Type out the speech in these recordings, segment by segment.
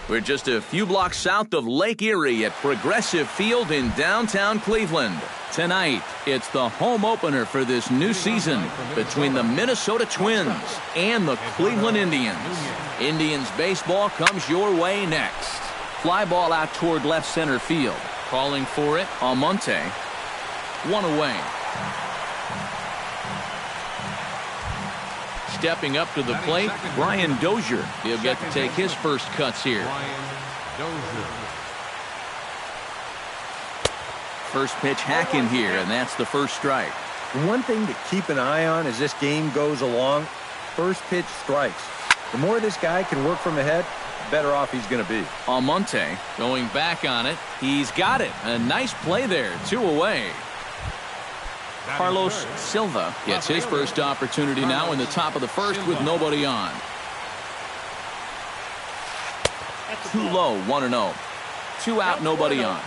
We're just a few blocks south of Lake Erie at Progressive Field in downtown Cleveland. Tonight, it's the home opener for this new season between the Minnesota Twins and the Cleveland Indians. Indians baseball comes your way next. Fly ball out toward left center field. Calling for it, Almonte. One away. Stepping up to the plate, Brian Dozier. He'll get to take his first cuts here. First pitch hacking here, and that's the first strike. One thing to keep an eye on as this game goes along, first pitch strikes. The more this guy can work from ahead, the better off he's going to be. Almonte going back on it. He's got it. A nice play there. 2 away. Carlos Silva gets his first opportunity now in the top of the first with nobody on. Too low, 1-0. 2 out, nobody on.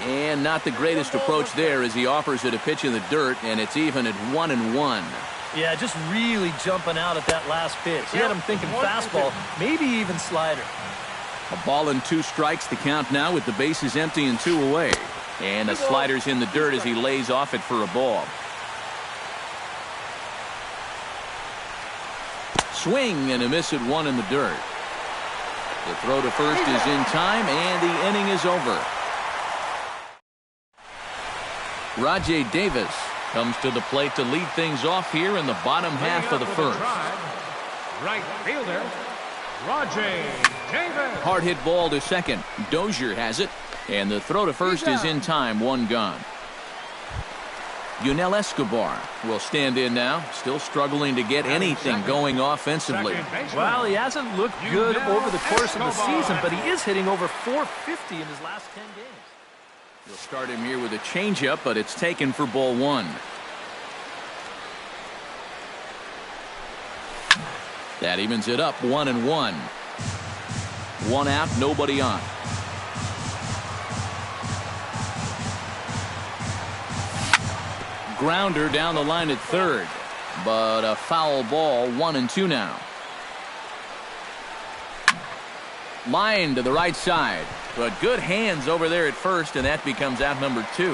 And not the greatest approach there as he offers it a pitch in the dirt, and it's even at 1-1. Yeah, just really jumping out at that last pitch. He had him thinking fastball, maybe even slider. A ball and 2 strikes, the count now with the bases empty and 2 away. And the slider's in the dirt as he lays off it for a ball. Swing and a miss at 1 in the dirt. The throw to first is in time, and the inning is over. Rajay Davis comes to the plate to lead things off here in the bottom half of the first. Right fielder, Rajay Davis. Hard hit ball to second. Dozier has it, and the throw to first is in time, 1 gone. Yunel Escobar will stand in now, still struggling to get anything going offensively. Well, he hasn't looked good over the course of the season, but he is hitting over .450 in his last 10 games. We'll start him here with a changeup, but it's taken for ball 1. That evens it up, 1-1. 1 out, nobody on. Grounder down the line at third, but a foul ball, 1-2 now. Line to the right side, but good hands over there at first, and that becomes out number 2.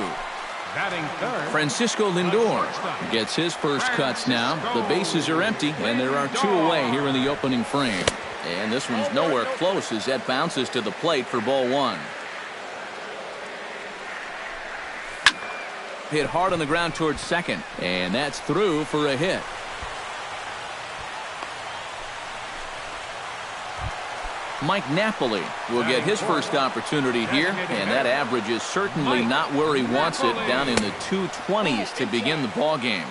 Batting third, Francisco Lindor gets his first cuts now. The bases are empty, and there are 2 away here in the opening frame. And this one's nowhere close as that bounces to the plate for ball 1. Hit hard on the ground towards second, and that's through for a hit. Mike Napoli will get his first opportunity here, and that average is certainly not where he wants it, down in the 220s to begin the ball game.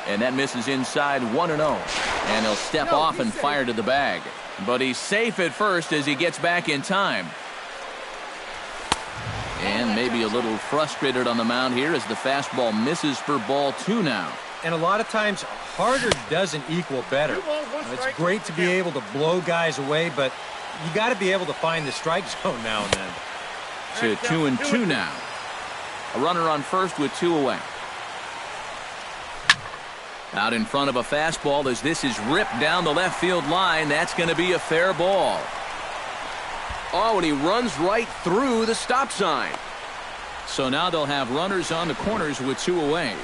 And that misses inside, 1-0, and he'll step off and fire to the bag. But he's safe at first as he gets back in time. And maybe a little frustrated on the mound here as the fastball misses for ball 2 now. And a lot of times, harder doesn't equal better. It's great to be able to blow guys away, but you got to be able to find the strike zone now and then. To 2-2 now. A runner on first with 2 away. Out in front of a fastball as this is ripped down the left field line. That's going to be a fair ball. Oh, and he runs right through the stop sign. So now they'll have runners on the corners with 2 away.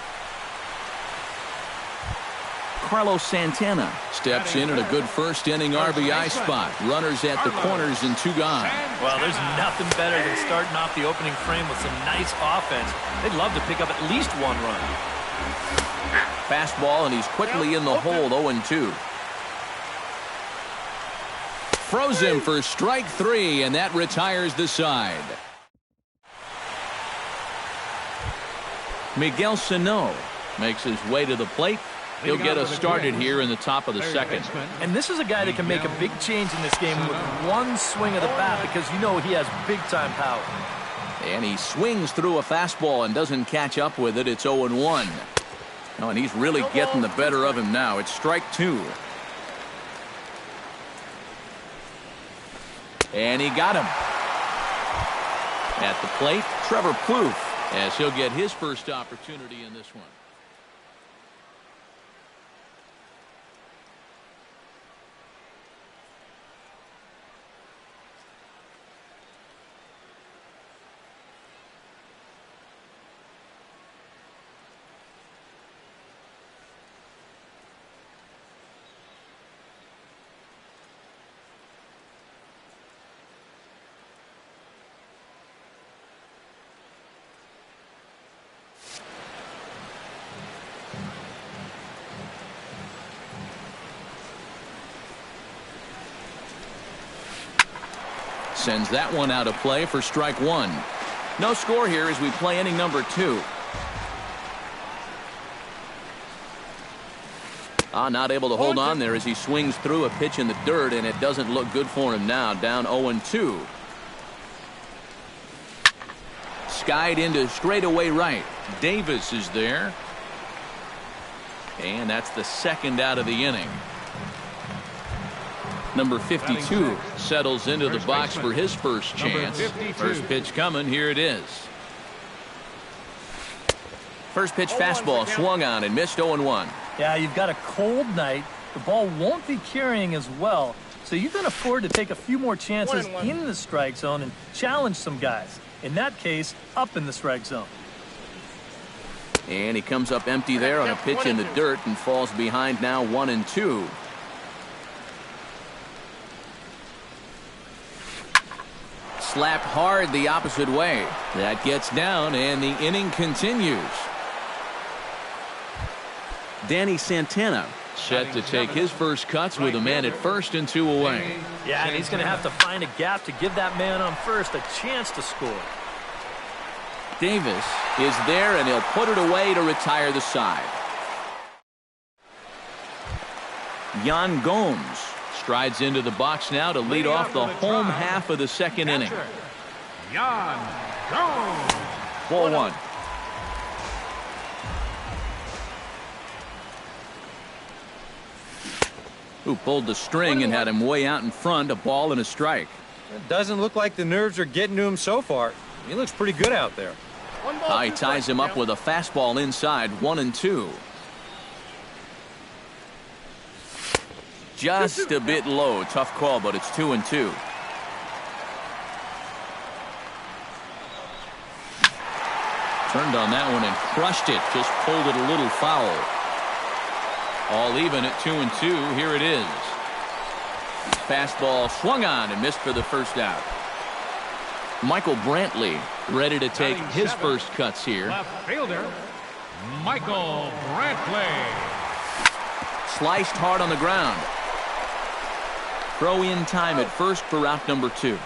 Carlos Santana steps in at a good first inning RBI spot. Runners at the corners and 2 gone. Well, there's nothing better than starting off the opening frame with some nice offense. They'd love to pick up at least 1 run. Fastball, and he's quickly in the hole, 0-2. Throws him for strike 3, and that retires the side. Miguel Sano makes his way to the plate. He'll get us started here in the top of the second. And this is a guy that can make a big change in this game with 1 swing of the bat, because you know he has big-time power. And he swings through a fastball and doesn't catch up with it. It's 0-1. Oh, and he's really getting the better of him now. It's strike 2. And he got him. At the plate, Trevor Plouffe, as he'll get his first opportunity in this one. Sends that one out of play for strike one. No score here as we play inning number 2. Not able to hold on there as he swings through a pitch in the dirt, and it doesn't look good for him now. Down 0-2. Skied into straightaway right. Davis is there. And that's the second out of the inning. Number 52 settles into the box for his first chance. First pitch coming. Here it is. First pitch fastball swung on and missed 0-1. Yeah, you've got a cold night. The ball won't be carrying as well, so you can afford to take a few more chances in the strike zone and challenge some guys. In that case, up in the strike zone. And he comes up empty there on a pitch in the dirt and falls behind now 1-2. Slapped hard the opposite way. That gets down and the inning continues. Danny Santana set to take his first cuts with a man at first and 2 away. Yeah, and he's going to have to find a gap to give that man on first a chance to score. Davis is there, and he'll put it away to retire the side. Yan Gomes strides into the box now to lead off the home half of the second inning. Yan Gomes. 4-1. Who pulled the string and had him way out in front, a ball and a strike. It doesn't look like the nerves are getting to him so far. He looks pretty good out there. He ties him up with a fastball inside, 1-2. Just a bit low. Tough call, but it's 2-2. Turned on that one and crushed it. Just pulled it a little foul. All even at 2-2. Here it is. Fastball swung on and missed for the first out. Michael Brantley ready to take his first cuts here. Left fielder, Michael Brantley. Sliced hard on the ground. Throw in time at first for out number 2.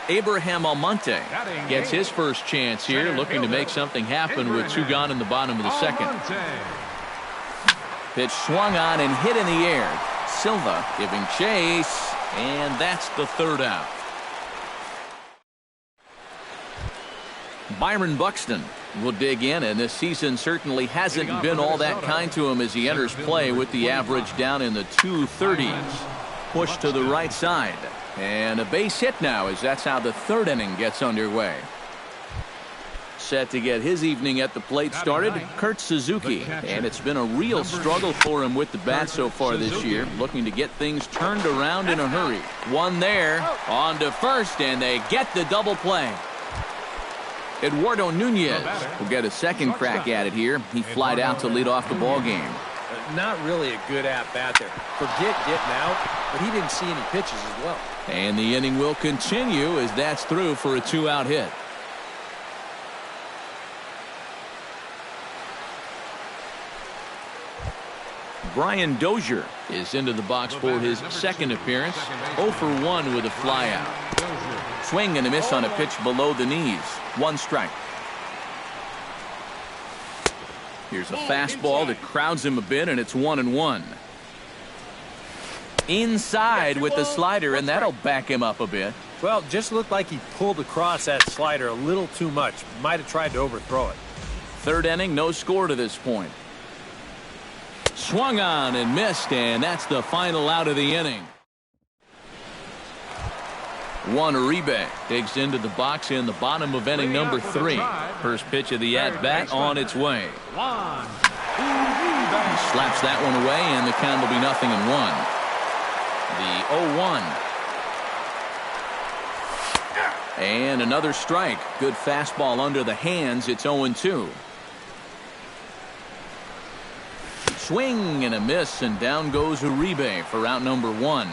Abraham Almonte gets his first chance here, looking to make something happen with 2 gone in the bottom of the second. Pitch swung on and hit in the air. Silva giving chase, and that's the third out. Byron Buxton will dig in, and this season certainly hasn't been all that kind to him as he enters play with the average down in the 230s. Pushed to the right side, and a base hit now as that's how the third inning gets underway. Set to get his evening at the plate started, Kurt Suzuki, and it's been a real struggle for him with the bat so far this year, looking to get things turned around in a hurry. One there, on to first, and they get the double play. Eduardo Nunez will get a second crack at it here. He flied out to lead off the ball game. Not really a good at-bat there. Forget getting out, but he didn't see any pitches as well. And the inning will continue as that's through for a 2-out hit. Brian Dozier is into the box for his second appearance. 0 for 1 with a flyout. Swing and a miss on a pitch below the knees. 1 strike. Here's a fastball that crowds him a bit, and it's 1-1. Inside with the slider, and that'll back him up a bit. Well, just looked like he pulled across that slider a little too much. Might have tried to overthrow it. Third inning, no score to this point. Swung on and missed, and that's the final out of the inning. Juan Uribe digs into the box in the bottom of inning number 3. First pitch of the at-bat on its way. Slaps that one away, and the count will be 0-1. The 0-1. And another strike. Good fastball under the hands. It's 0-2. Swing and a miss, and down goes Uribe for out number 1.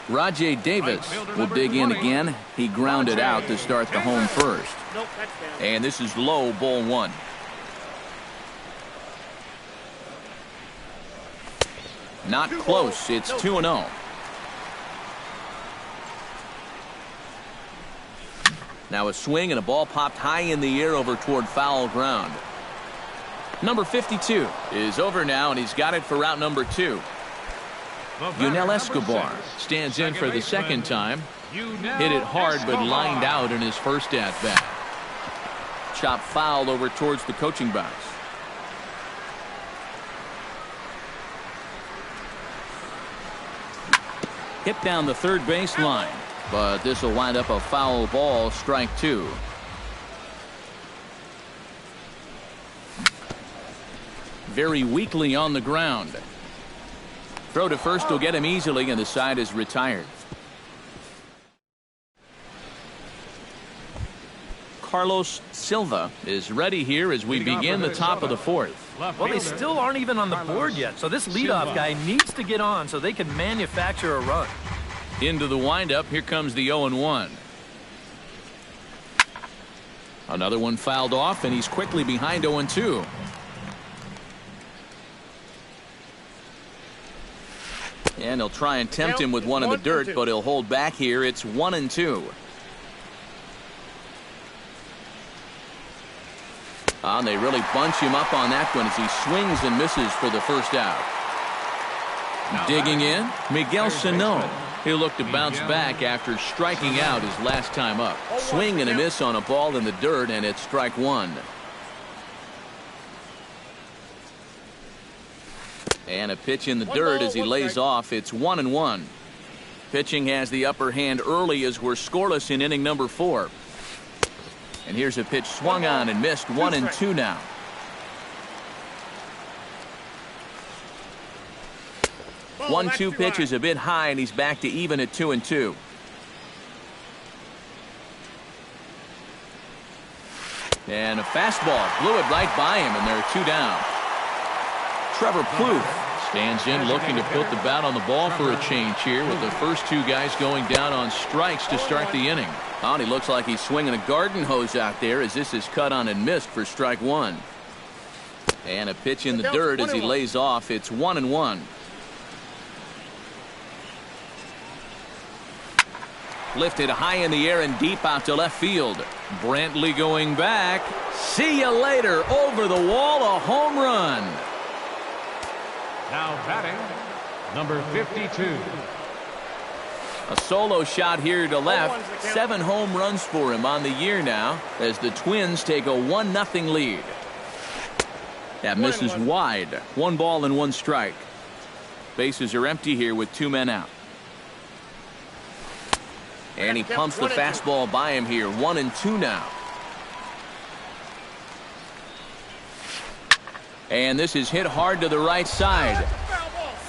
Rajay Davis will dig in again. He grounded out to start the home first. And this is low, ball 1. Not close. It's 2-0. Now a swing and a ball popped high in the air over toward foul ground. Number 52 is over now, and he's got it for route number 2. Yunel Escobar stands in for the second time. Hit it hard but lined out in his first at-bat. Chop foul over towards the coaching box. Hit down the third base line, but this will wind up a foul ball, strike 2. Very weakly on the ground. Throw to first will get him easily, and the side is retired. Carlos Silva is ready here as we begin the top of the 4th. Well, they still aren't even on the board yet, so this leadoff guy needs to get on so they can manufacture a run. Into the windup, here comes the 0-1. Another one fouled off, and he's quickly behind 0-2. And he'll try and tempt him with one in the dirt, but he'll hold back here. It's 1-2. And they really bunch him up on that one as he swings and misses for the first out. Digging in, Miguel Sano. He'll look to bounce back after striking out his last time up. Swing and a miss on a ball in the dirt, and it's strike 1. And a pitch in the dirt as he lays off. It's 1-1. Pitching has the upper hand early as we're scoreless in inning number 4. And here's a pitch swung on and missed. 1-2 now. Ball, 1-2 pitch is a bit high, and he's back to even at 2-2. And a fastball blew it right by him, and there are 2 down. Trevor Plouffe stands in looking to put the bat on the ball for a change here with the first 2 guys going down on strikes to start the inning. And he looks like he's swinging a garden hose out there as this is cut on and missed for strike 1. And a pitch in the dirt as he lays off. It's 1-1. Lifted high in the air and deep out to left field. Brantley going back. See you later. Over the wall, a home run. Now batting, number 52. A solo shot here to left. 7 home runs for him on the year now as the Twins take a 1-0 lead. That misses wide. 1 ball and 1 strike. Bases are empty here with 2 men out. And he pumps the fastball by him here. 1-2 now. And this is hit hard to the right side.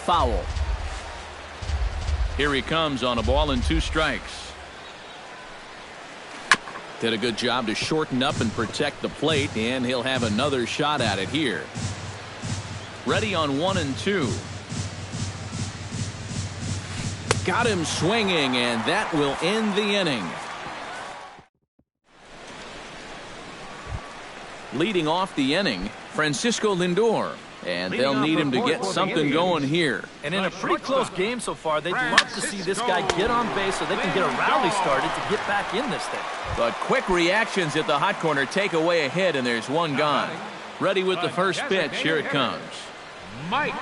Foul. Here he comes on a ball and 2 strikes. Did a good job to shorten up and protect the plate, and he'll have another shot at it here. Ready on 1-2. Got him swinging, and that will end the inning. Leading off the inning, Francisco Lindor. And they'll need him to get something going here. And in a pretty close game so far, they'd love to see this guy get on base so they can get a rally started to get back in this thing. But quick reactions at the hot corner take away a hit, and there's 1 gone. Ready with the first pitch. Here it comes. Mike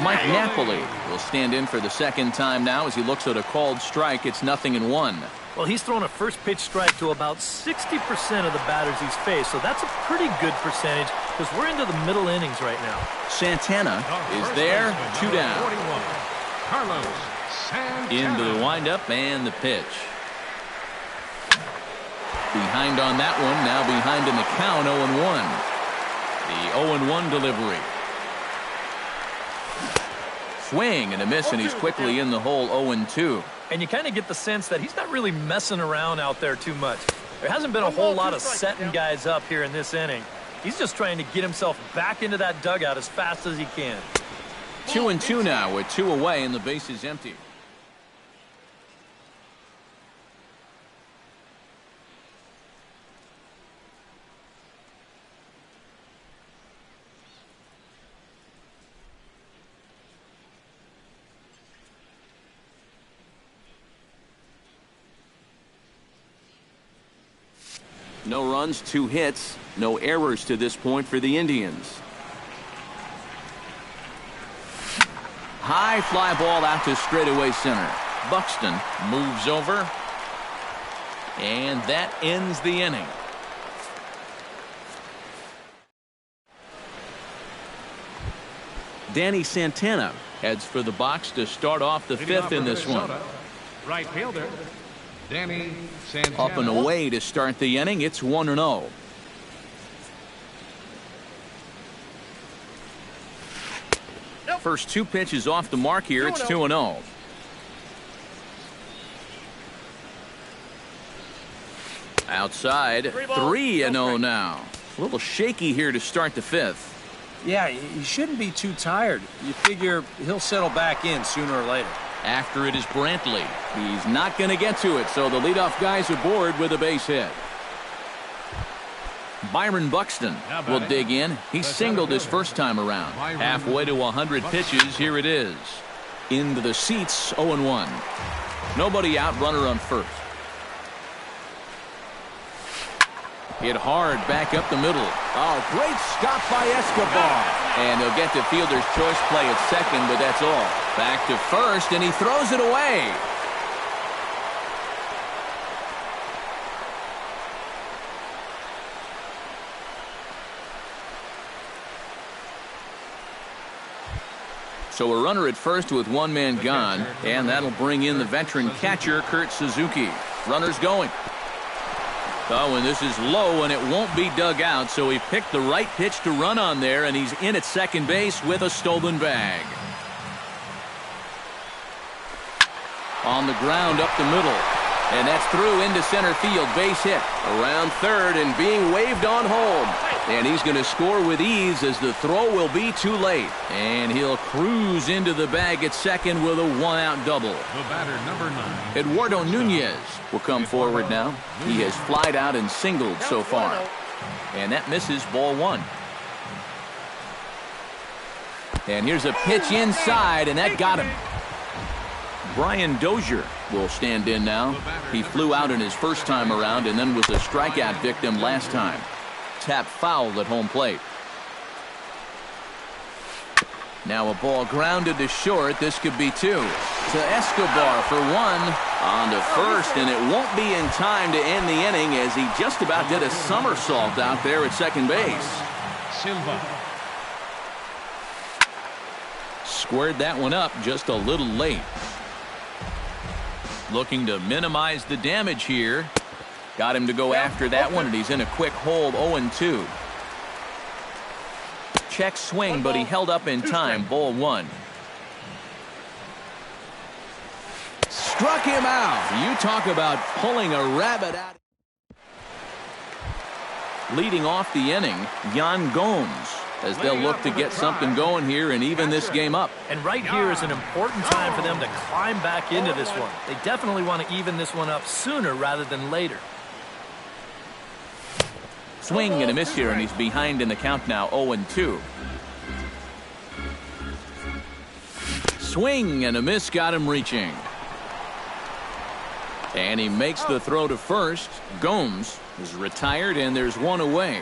Napoli will stand in for the second time now as he looks at a called strike. It's 0-1. Well, he's thrown a first pitch strike to about 60% of the batters he's faced, so that's a pretty good percentage because we're into the middle innings right now. Santana is there, 2 down. Carlos Santana. Into the windup and the pitch. Behind on that one, now behind in the count, 0-1. The 0-1 delivery. Swing and a miss, and he's quickly in the hole. 0-2. And you kind of get the sense that he's not really messing around out there too much. There hasn't been a whole lot of setting guys up here in this inning. He's just trying to get himself back into that dugout as fast as he can. 2-2 now with 2 away and the base is empty. No runs, 2 hits, no errors to this point for the Indians. High fly ball out to straightaway center. Buxton moves over, and that ends the inning. Danny Santana heads for the box to start off the 5th in this one. Right fielder, Danny Santana. Up and away to start the inning. It's 1-0. First 2 pitches off the mark here. It's 2-0. Outside, 3-0 now. A little shaky here to start the 5th. Yeah, he shouldn't be too tired. You figure he'll settle back in sooner or later. After it is Brantley. He's not going to get to it, so the leadoff guy's aboard with a base hit. Byron Buxton will dig in. He singled his first time around. Halfway to 100 pitches, here it is. Into the seats, 0-1. Nobody out, runner on first. Hit hard back up the middle. Oh, great stop by Escobar. And he'll get to fielder's choice play at second, but that's all. Back to first, and he throws it away. So a runner at first with 1 man gone, and that'll bring in the veteran catcher, Kurt Suzuki. Runners going. Oh, and this is low, and it won't be dug out, so he picked the right pitch to run on there, and he's in at second base with a stolen bag. On the ground up the middle, and that's through into center field. Base hit around third and being waved on home. And he's going to score with ease as the throw will be too late. And he'll cruise into the bag at second with a 1-out double. The batter, number 9. Eduardo Nunez will come forward now. He has flied out and singled so far. And that misses, ball 1. And here's a pitch inside, and that got him. Brian Dozier will stand in now. He flew out in his first time around and then was a strikeout victim last time. Tap fouled at home plate. Now a ball grounded to short. This could be 2. To Escobar for 1. On to first, and it won't be in time to end the inning as he just about did a somersault out there at second base. Silva. Squared that one up just a little late. Looking to minimize the damage here. Got him to go after that one, and he's in a quick hold, 0-2. Check swing, but he held up in time, ball 1. Struck him out. You talk about pulling a rabbit out. Leading off the inning, Yan Gomes, as they'll look to get something going here and even this game up. And right here is an important time for them to climb back into this one. They definitely want to even this one up sooner rather than later. Swing and a miss here, and he's behind in the count now, 0-2. Swing and a miss, got him reaching. And he makes the throw to first. Gomes is retired, and there's 1 away.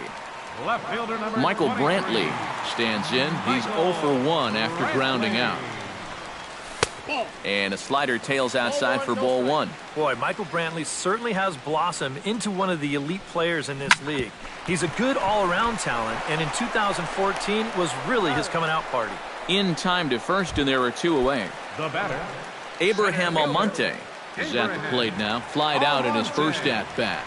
Left fielder number Michael 23. Brantley stands in. He's 0 for 1 after grounding out. And a slider tails outside for ball 1. Boy, Michael Brantley certainly has blossomed into one of the elite players in this league. He's a good all-around talent, and in 2014 was really his coming-out party. In time to first, and there are 2 away. The batter, Abraham Almonte is at the plate now. Flied out in his first at-bat.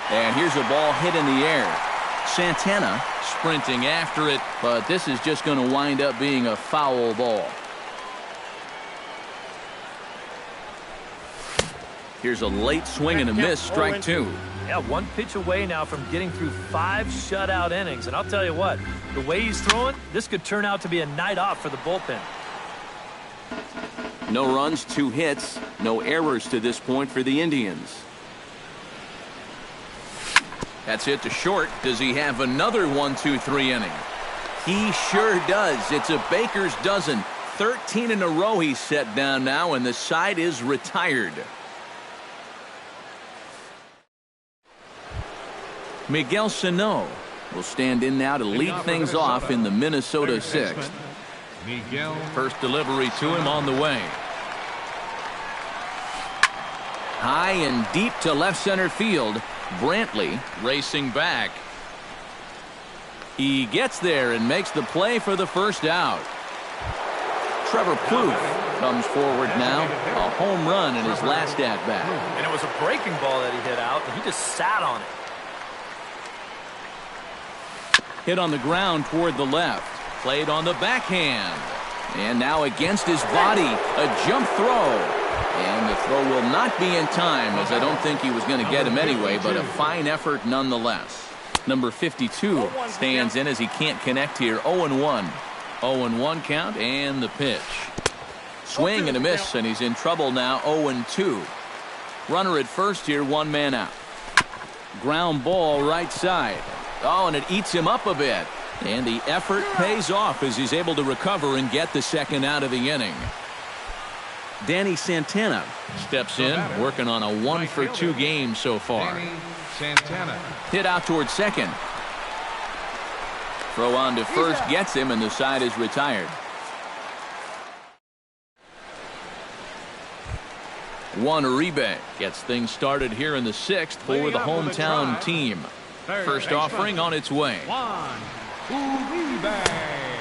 And here's a ball hit in the air. Santana sprinting after it, but this is just going to wind up being a foul ball. Here's a late swing and a miss, strike 2. Yeah, 1 pitch away now from getting through 5 shutout innings. And I'll tell you what, the way he's throwing, this could turn out to be a night off for the bullpen. No runs, 2 hits, no errors to this point for the Indians. That's hit to short. Does he have another 1-2-3 inning? He sure does. It's a baker's dozen. 13 in a row he's set down now, and the side is retired. Miguel Sano will stand in now to lead things off in the Minnesota sixth. First delivery to him on the way. High and deep to left center field. Brantley racing back. He gets there and makes the play for the first out. Trevor Plouffe comes forward now. A home run in his last at-bat. And it was a breaking ball that he hit out, and he just sat on it. Hit on the ground toward the left. Played on the backhand. And now against his body, a jump throw. And the throw will not be in time, as I don't think he was going to get him anyway, but a fine effort nonetheless. Number 52 stands in as he can't connect here. 0-1. 0-1 count and the pitch. Swing and a miss, and he's in trouble now. 0-2. Runner at first here, one man out. Ground ball right side. Oh, and it eats him up a bit. And the effort pays off as he's able to recover and get the second out of the inning. Danny Santana steps in, working on a 1-for-2 game so far. Hit out towards second. Throw on to first gets him, and the side is retired. Juan Uribe gets things started here in the sixth for the hometown team. First offering on its way.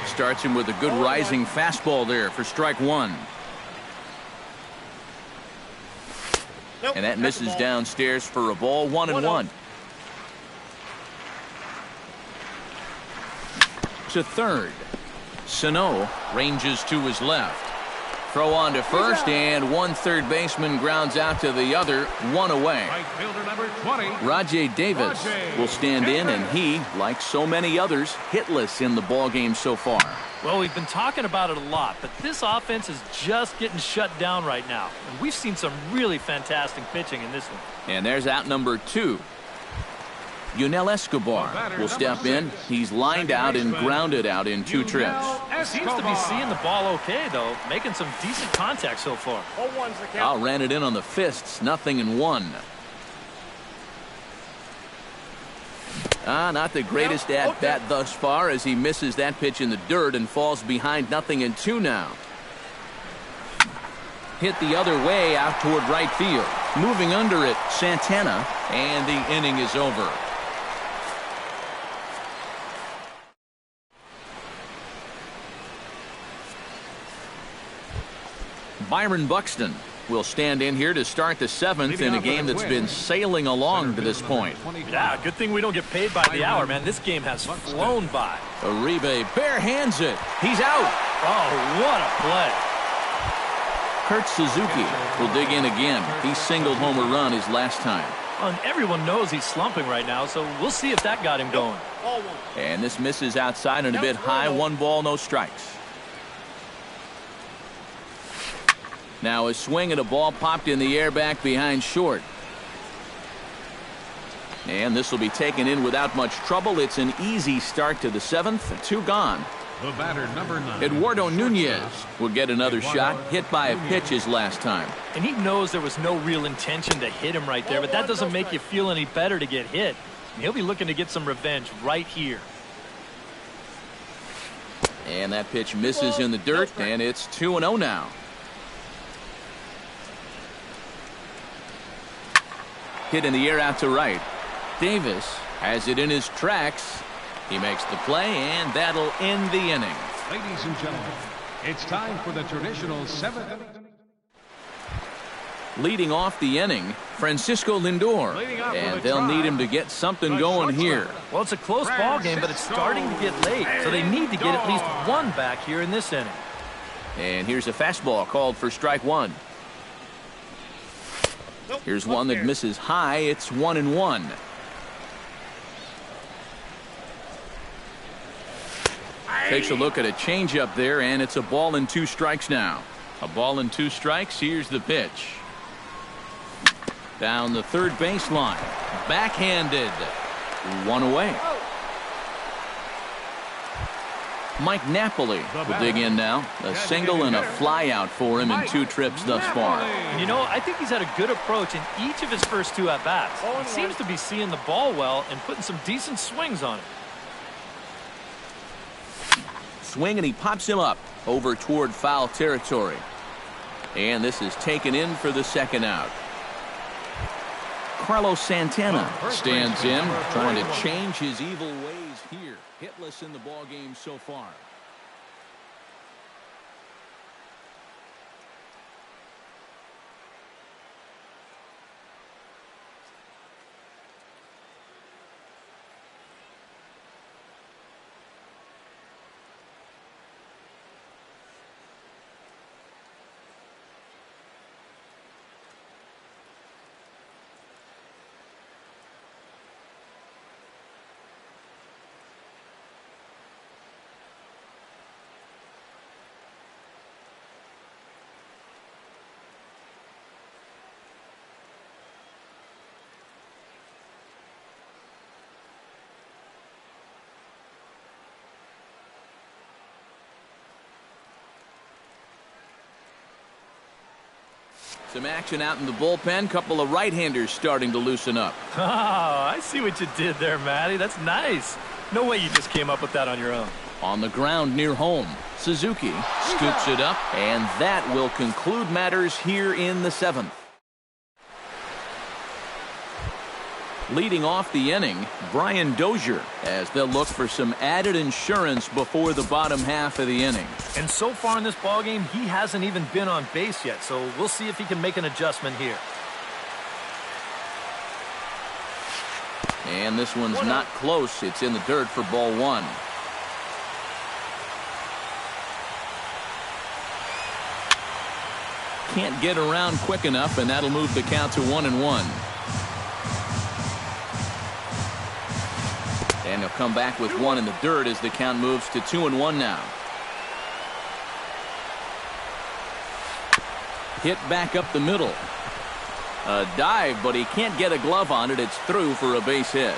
Starts him with a good rising fastball there for strike one. And that misses downstairs for a ball. 1-1. To third. Sano ranges to his left. Throw on to first, and one third baseman grounds out to the other. One away. Right fielder number 20. Rajay Davis will stand in, and he, like so many others, hitless in the ballgame so far. Well, we've been talking about it a lot, but this offense is just getting shut down right now. And we've seen some really fantastic pitching in this one. And there's out number 2. Yunel Escobar will step in. He's lined out and grounded out in 2 trips. Seems to be seeing the ball okay, though, making some decent contact so far. Ran it in on the fists, 0-1. Not the greatest at-bat thus far as he misses that pitch in the dirt and falls behind 0-2 now. Hit the other way out toward right field. Moving under it, Santana, and the inning is over. Byron Buxton will stand in here to start the 7th in a game that's been sailing along to this point. Yeah, good thing we don't get paid by the hour, man. This game has flown by. Uribe bare hands it. He's out. Oh, what a play. Kurt Suzuki will dig in again. He singled home a run his last time. And everyone knows he's slumping right now, so we'll see if that got him going. And this misses outside and a bit high. 1 ball, no strikes. Now a swing and a ball popped in the air back behind short. And this will be taken in without much trouble. It's an easy start to the 7th. 2 gone. The batter, number 9. Eduardo Nunez will get another shot, hit by a pitch his last time. And he knows there was no real intention to hit him right there, but that doesn't make you feel any better to get hit. And he'll be looking to get some revenge right here. And that pitch misses in the dirt, and it's 2-0 now. Hit in the air out to right. Davis has it in his tracks. He makes the play, and that'll end the inning. Ladies and gentlemen, it's time for the traditional 7th. Leading off the inning, Francisco Lindor. And they'll need him to get something going here. Well, it's a close ball game, but it's starting to get late, so they need to get at least 1 back here in this inning. And here's a fastball called for strike 1. Here's one that misses high. It's 1-1. Takes a look at a changeup there, and it's a ball and 2 strikes now. A ball and 2 strikes. Here's the pitch. Down the third baseline. Backhanded. 1 away. Mike Napoli will dig in now. A single and a fly out for him in 2 trips thus far. And you know, I think he's had a good approach in each of his first 2 at-bats. He seems to be seeing the ball well and putting some decent swings on it. Swing, and he pops him up over toward foul territory. And this is taken in for the 2nd out. Carlos Santana stands in, trying to change his evil ways here. Hitless in the ball game so far. Some action out in the bullpen. Couple of right-handers starting to loosen up. Oh, I see what you did there, Matty. That's nice. No way you just came up with that on your own. On the ground near home, Suzuki scoops it up, and that will conclude matters here in the 7th. Leading off the inning, Brian Dozier, as they'll look for some added insurance before the bottom half of the inning. And so far in this ballgame, he hasn't even been on base yet, so we'll see if he can make an adjustment here. And this one's not close. It's in the dirt for ball 1. Can't get around quick enough, and that'll move the count to 1-1. And he'll come back with 1 in the dirt as the count moves to 2-1 now. Hit back up the middle. A dive, but he can't get a glove on it. It's through for a base hit.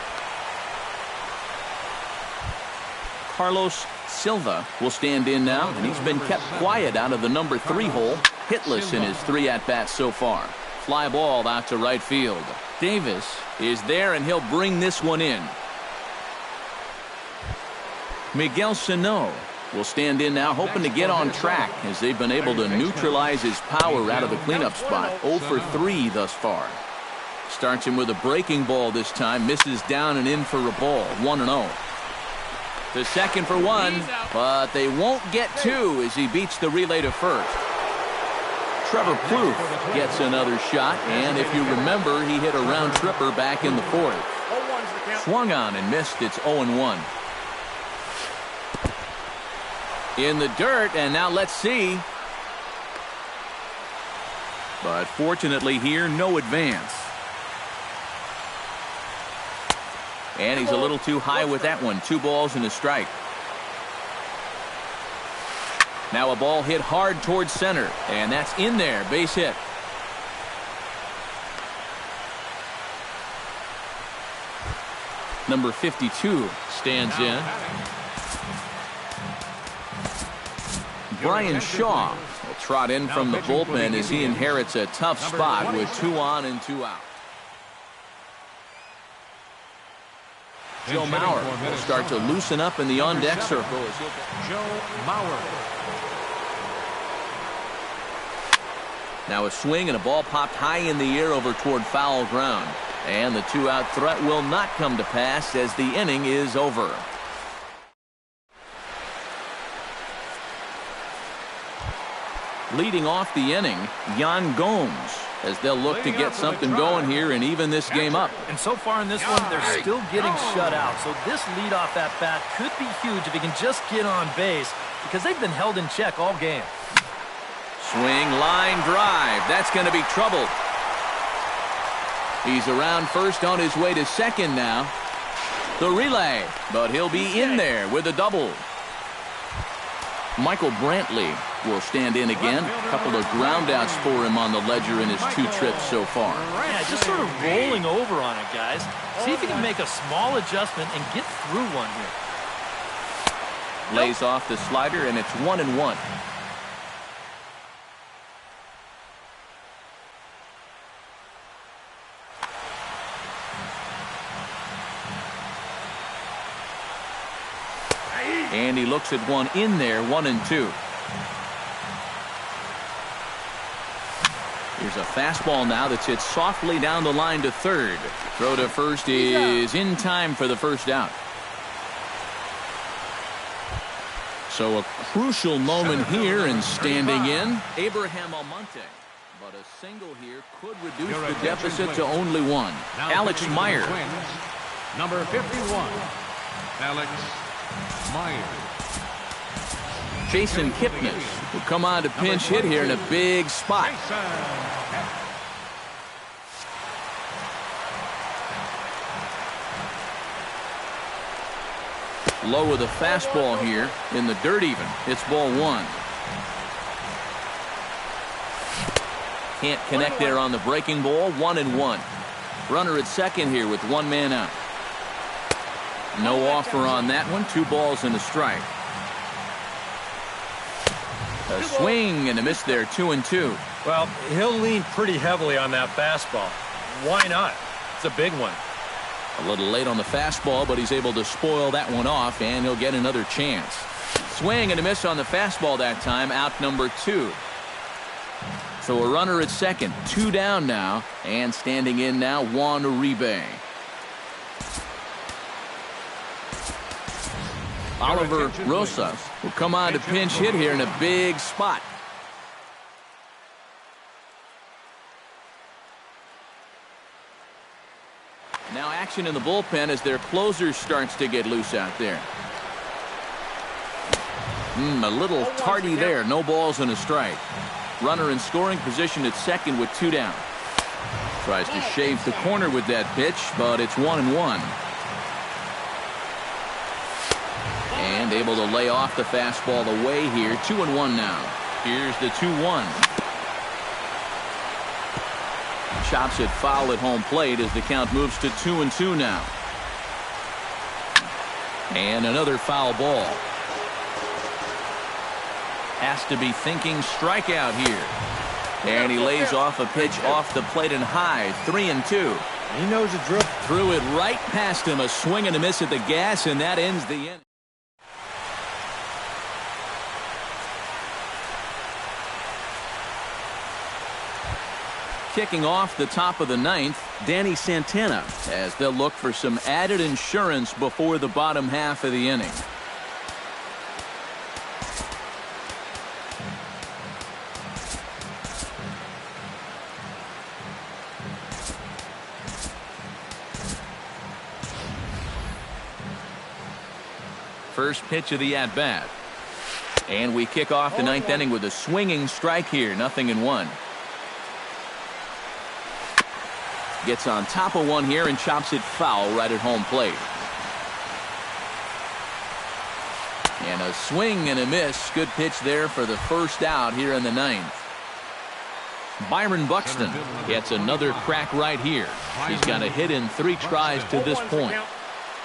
Carlos Silva will stand in now, and he's been kept quiet out of the number 3 hole. Hitless in his 3 at-bats so far. Fly ball out to right field. Davis is there, and he'll bring this one in. Miguel Sano will stand in now, hoping to get on track as they've been able to neutralize his power out of the cleanup spot. 0 for 3 thus far. Starts him with a breaking ball this time. Misses down and in for a ball. 1-0. To second for 1, but they won't get 2 as he beats the relay to first. Trevor Plouffe gets another shot, and if you remember, he hit a round tripper back in the 4th. Swung on and missed. It's 0-1. In the dirt, and now let's see. But fortunately here, no advance. And he's a little too high with that one. 2 balls and a strike. Now a ball hit hard towards center, and that's in there. Base hit. Number 52 stands in. Brian Shaw will trot in from the bullpen as he inherits a tough spot with 2 on and 2 out. Joe Mauer will start to loosen up in the on-deck circle. Joe Mauer. Now a swing and a ball popped high in the air over toward foul ground. And the 2-out threat will not come to pass as the inning is over. Leading off the inning, Yan Gomes, as they'll look to get something going here and even this game up. And so far in this one, they're still getting shut out. So this leadoff at-bat could be huge if he can just get on base, because they've been held in check all game. Swing, line drive. That's going to be trouble. He's around first on his way to second now. The relay, but he'll be in there with a double. Michael Brantley will stand in again. A couple of groundouts for him on the ledger in his 2 trips so far. Yeah, just sort of rolling over on it, guys. See if he can make a small adjustment and get through one here. Lays off the slider, and it's 1-1. And he looks at one in there, 1-2. Here's a fastball now that's hit softly down the line to third. Throw to first is in time for the first out. So a crucial moment here, and standing in, Abraham Almonte. But a single here could reduce the deficit to only one. Alex Meyer. Number 51, Alex Meyer. Jason Kipnis will come on to pinch hit here in a big spot. Low with a fastball here in the dirt even. It's ball one. Can't connect there on the breaking ball. 1-1. Runner at second here with one man out. No offer on that one. 2 balls and a strike. A swing and a miss there. 2-2. Well, he'll lean pretty heavily on that fastball. Why not? It's a big one. A little late on the fastball, but he's able to spoil that one off, and he'll get another chance. Swing and a miss on the fastball that time. Out number 2. So a runner at second. 2 down now, and standing in now, Juan Uribe. Oliver Rosas will come on to pinch hit here in a big spot. Now action in the bullpen as their closer starts to get loose out there. A little tardy there. No balls and a strike. Runner in scoring position at second with 2 down. Tries to shave the corner with that pitch, but it's 1-1. And able to lay off the fastball away here. 2-1 now. Here's the 2-1. Chops it foul at home plate as the count moves to 2-2 now. And another foul ball. Has to be thinking strikeout here. And he lays off a pitch off the plate and high. 3-2. He knows the drill. Threw it right past him. A swing and a miss at the gas, and that ends the inning. Kicking off the top of the 9th, Danny Santana, as they'll look for some added insurance before the bottom half of the inning. First pitch of the at-bat. And we kick off the 9th inning with a swinging strike here. 0-1. Gets on top of one here and chops it foul right at home plate. And a swing and a miss. Good pitch there for the first out here in the 9th. Byron Buxton gets another crack right here. He's got a hit in 3 tries to this point.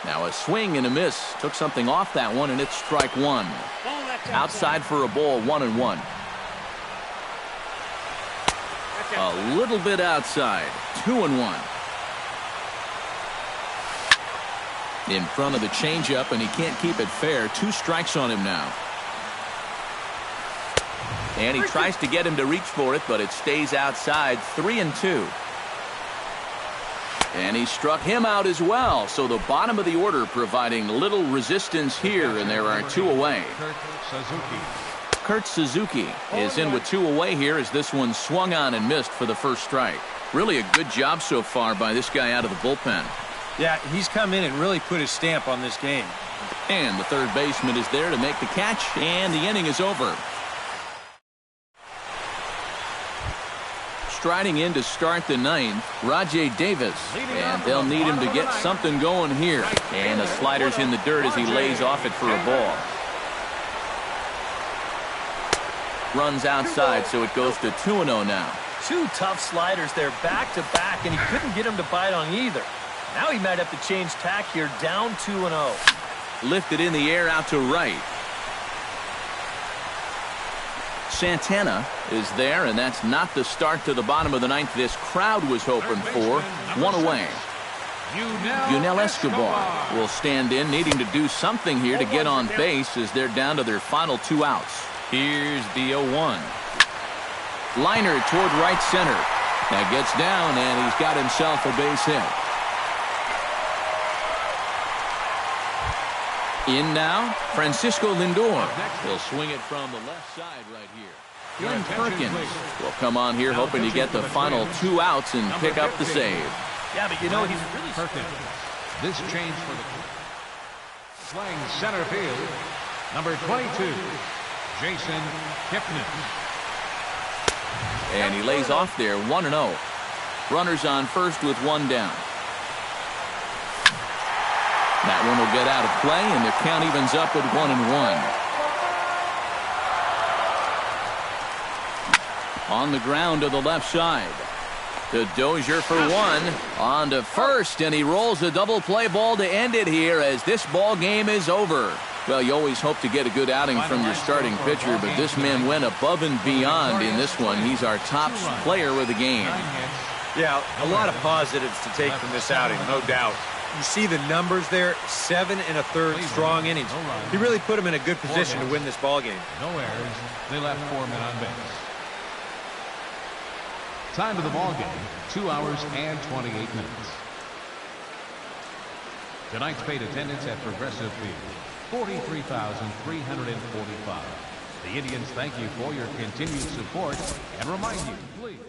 Now a swing and a miss. Took something off that one, and it's strike 1. Outside for a ball. 1-1. A little bit outside. 2-1. In front of the changeup, and he can't keep it fair. 2 strikes on him now. And he tries to get him to reach for it, but it stays outside. 3-2. And he struck him out as well. So the bottom of the order providing little resistance here, and there are 2 away. Kurt Suzuki is in with 2 away here as this one swung on and missed for the first strike. Really a good job so far by this guy out of the bullpen. Yeah, he's come in and really put his stamp on this game. And the third baseman is there to make the catch, and the inning is over. Striding in to start the 9th, Rajay Davis, and they'll need him to get something going here. And the slider's in the dirt as he lays off it for a ball. Runs outside, so it goes to 2-0 now. 2 tough sliders there back to back, and he couldn't get him to bite on either. Now he might have to change tack here, down 2-0. Lifted in the air out to right. Santana is there, and that's not the start to the bottom of the ninth this crowd was hoping for. One away. Yunel Escobar will stand in, needing to do something here to get on base as they're down to their final 2 outs. Here's the 0-1. Liner toward right center. That gets down, and he's got himself a base hit. In now, Francisco Lindor will swing it from the left side right here. Glenn Perkins will come on here hoping to get the final 2 outs and pick up the save. Yeah, but you know, he's really Perkins. This change for the playing center field, number 22, Jason Kipnis. And he lays off there, 1-0. Runners on first with 1 down. That one will get out of play, and the count evens up at 1-1. On the ground to the left side. To Dozier for 1. On to first, and he rolls a double play ball to end it here as this ball game is over. Well, you always hope to get a good outing from your starting pitcher, but this man went above and beyond in this one. He's our top player of the game. Yeah, a lot of positives to take from this outing, no doubt. You see the numbers there, 7 1/3 strong innings. He really put him in a good position to win this ball game. No errors. They left 4 men on base. Time of the ball game, 2 hours and 28 minutes. Tonight's paid attendance at Progressive Field, 43,345. The Indians thank you for your continued support and remind you, please.